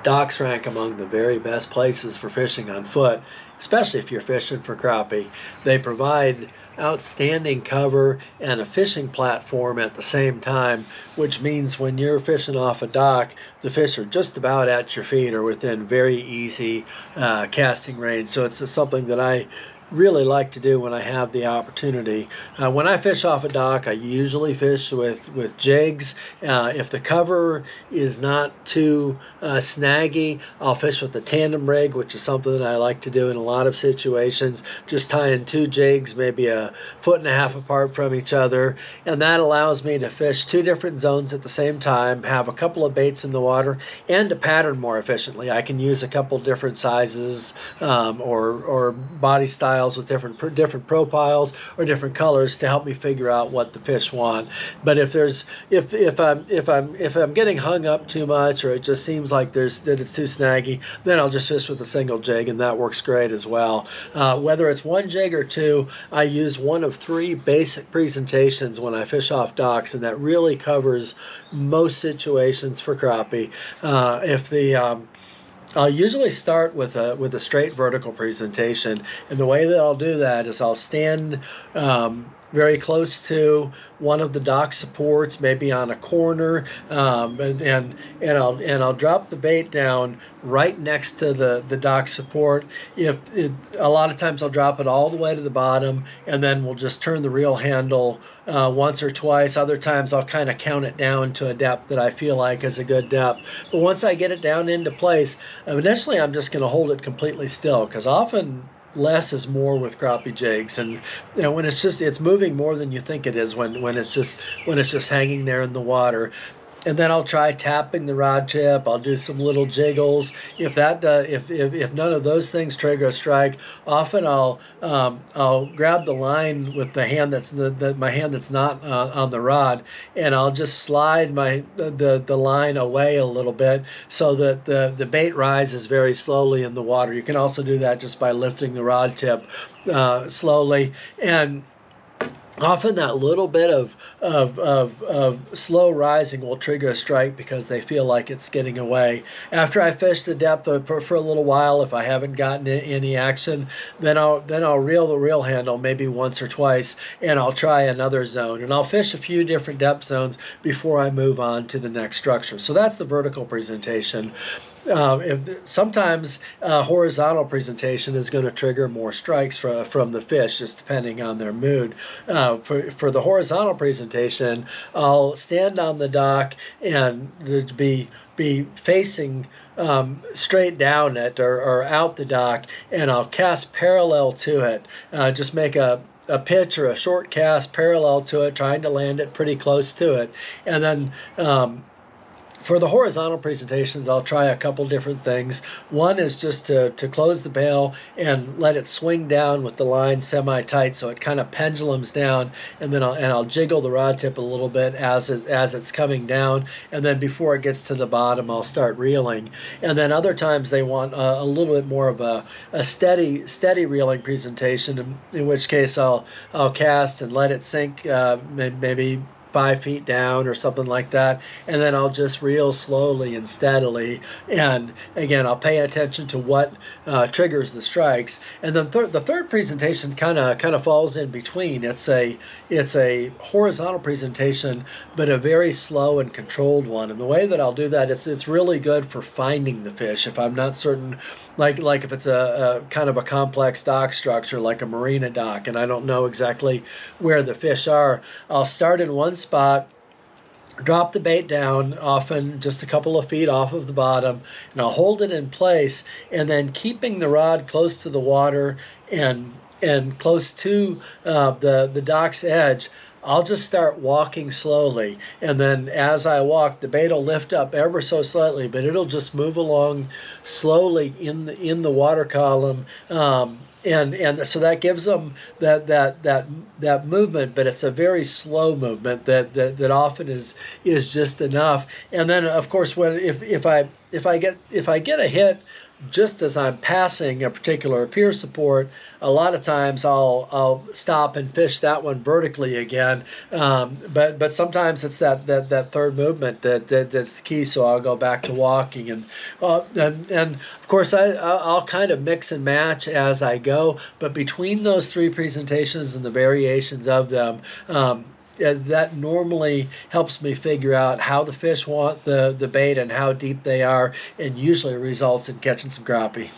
Docks rank among the very best places for fishing on foot, especially if you're fishing for crappie. They provide outstanding cover and a fishing platform at the same time, which means when you're fishing off a dock, the fish are just about at your feet or within very easy casting range. So it's something that I really like to do when I have the opportunity. When I fish off a dock, I usually fish with jigs. If the cover is not too snaggy, I'll fish with a tandem rig, which is something that I like to do in a lot of situations. Just tying two jigs, maybe a foot and a half apart from each other, and that allows me to fish two different zones at the same time, have a couple of baits in the water, and to pattern more efficiently. I can use a couple different sizes or body styles with different profiles or different colors to help me figure out what the fish want. But if I'm getting hung up too much, or it just seems like that it's too snaggy, then I'll just fish with a single jig, and that works great as well. Whether it's one jig or two, I use one of three basic presentations when I fish off docks, and that really covers most situations for crappie. I'll usually start with a straight vertical presentation, and the way that I'll do that is I'll stand very close to one of the dock supports, maybe on a corner, and I'll drop the bait down right next to the dock support. A lot of times I'll drop it all the way to the bottom, and then we'll just turn the reel handle once or twice. Other times I'll kind of count it down to a depth that I feel like is a good depth. But once I get it down into place, initially I'm just going to hold it completely still, because often less is more with crappie jigs, and when it's moving more than you think it is when it's just hanging there in the water. And then I'll try tapping the rod tip. I'll do some little jiggles. If none of those things trigger a strike, often I'll grab the line with the hand my hand that's not on the rod, and I'll just slide the line away a little bit so that the bait rises very slowly in the water. You can also do that just by lifting the rod tip slowly, and often that little bit of slow rising will trigger a strike because they feel like it's getting away. After I fish the depth for a little while, if I haven't gotten any action, then I'll reel the reel handle maybe once or twice, and I'll try another zone. And I'll fish a few different depth zones before I move on to the next structure. So that's the vertical presentation. Sometimes horizontal presentation is going to trigger more strikes from the fish, just depending on their mood. For the horizontal presentation, I'll stand on the dock and be facing straight down it or out the dock, and I'll cast parallel to it. Just make a pitch or a short cast parallel to it, trying to land it pretty close to it, and then for the horizontal presentations, I'll try a couple different things. One is just to close the bail and let it swing down with the line semi-tight, so it kind of pendulums down, and then I'll jiggle the rod tip a little bit as it's coming down, and then before it gets to the bottom, I'll start reeling. And then other times they want a little bit more of a steady reeling presentation, in which case I'll cast and let it sink maybe 5 feet down or something like that, and then I'll just reel slowly and steadily. And again, I'll pay attention to what triggers the strikes. And then the third presentation kind of falls in between. It's a horizontal presentation, but a very slow and controlled one. And the way that I'll do that, it's really good for finding the fish. If I'm not certain, like if it's a kind of a complex dock structure like a marina dock, and I don't know exactly where the fish are, I'll start in one spot, drop the bait down, often just a couple of feet off of the bottom, and I'll hold it in place, and then keeping the rod close to the water and close to the dock's edge, I'll just start walking slowly, and then as I walk, the bait will lift up ever so slightly, but it'll just move along slowly in the water column, and so that gives them that movement, but it's a very slow movement that often is just enough. And then of course when if I get a hit just as I'm passing a particular pier support, a lot of times I'll stop and fish that one vertically again. But sometimes it's that third movement that's the key. So I'll go back to walking, and of course I'll kind of mix and match as I go. But between those three presentations and the variations of them. That normally helps me figure out how the fish want the bait and how deep they are, and usually results in catching some crappie.